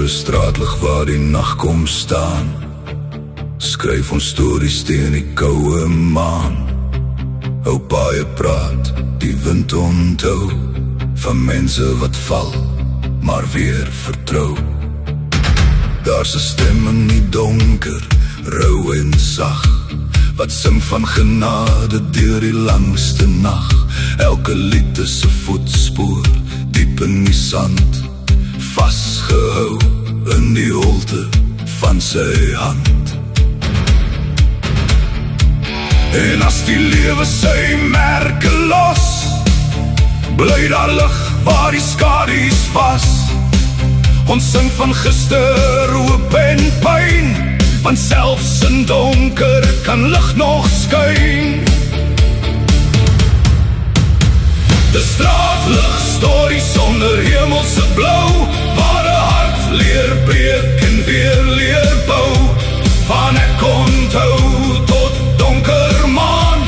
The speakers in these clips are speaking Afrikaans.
'n straatlig waar die nag kom staan. Skryf ons stories teen die koue maan. Ou paie praat, die wind onthou, van mense wat val, maar weer vertrou. Daar's 'n stem in die donker, rou en sag, wat sing van genade deur die langste nag. Elke lied is 'n voetspoor, diep in die sand, vasgehou in die holte van sy hand. En as die lewe sy merke los, bly daar lig waar die skadu's was. Ons sing van gister, hoop en pyn, want selfs in donker kan lig nog skyn. De straatlig storie sonder hemelse blou, waar 'n hart leer breek en weer leer bou. Van ek onthou tot donker maan,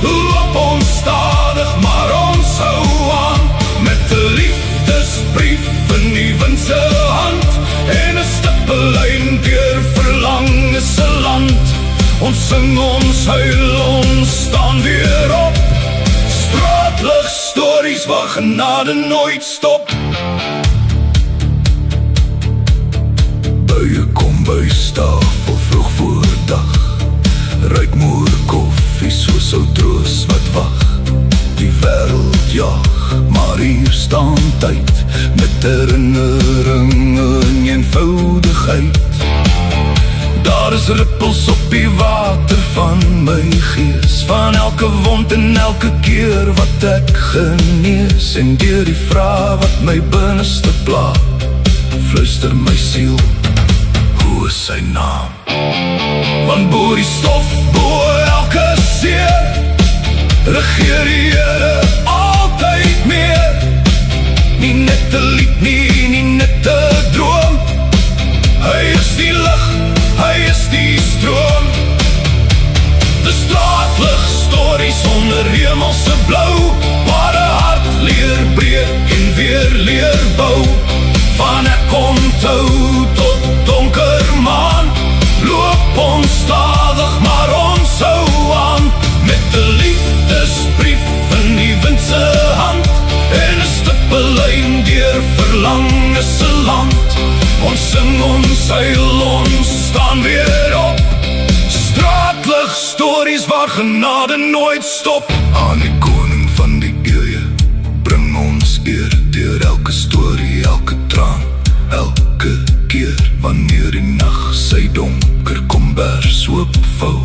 loop ons stadig, maar ons hou aan. Met 'n liefdesbrief in die wind se hand, en 'n stippellyn deur verlang is 'n land. Ons sing, ons huil, ons staan weer op. Straatlig stories waar genade nooit stop. Buie kom by stafel vroeg voor dag, ruik moer koffie soos ou troos wat wag. Die wêreld jag, maar hier staan tyd, met herinnering en eenvoudigheid. Daar is rippels op die water van my gees, van elke wond en elke keer wat ek genees. En deur die vraag wat my binneste pla, fluister my siel, hoe is sy naam? Want bo die stof, bo elke seer, regeer die Here altyd meer. Nie net 'n lied, nie net 'n droom, hy is die lig, hy is die stroom. De straatlig stories sonder hemelse blou, waar 'n hart leer breek en weer leer bou. Van ek onthou tot donker maan, loop ons stadig, maar ons hou aan. Met 'n liefdesbrief in die wind se hand, en 'n stippellyn deur verlang is 'n land. Ons sing, ons huil, ons staan weer op. Straatlig stories waar genade nooit stop. Aan die koning van die eeue, bring ons eer deur elke storie, elke traan, elke keer. Wanneer die nag sy donker kombers oopvou,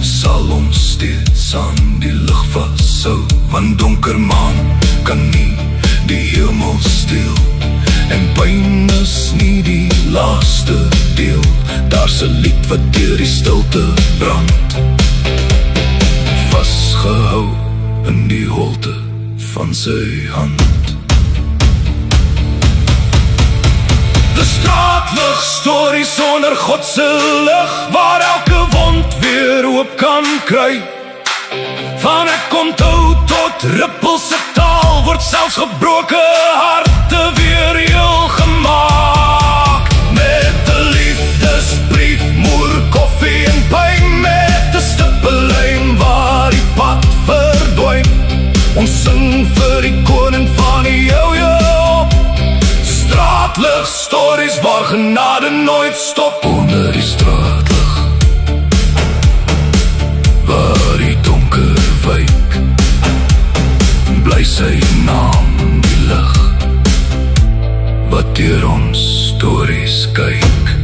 sal ons steeds aan die lig vashou. Want donker maan kan nie die hemel steel, en pyn is nie die laaste deel. Daar's 'n lied wat deur die stilte brand, vasgehou in die holte van sy hand. De straatlig stories sonder God se lig, waar elke wond weer hoop kan kry. Van ek onthou tot rippels se taal, word selfs gebroke harte weer heel gemaak. Met 'n liefdesbrief, moer koffie en pyn, met 'n stippellyn waar die pad verdwyn. Ons sing vir die koning van die eeue op. Straatlig stories waar genade nooit stop. Onder die straatlig, waar die donker wyk, bly sy naam die lig, wat deur ons stories kyk.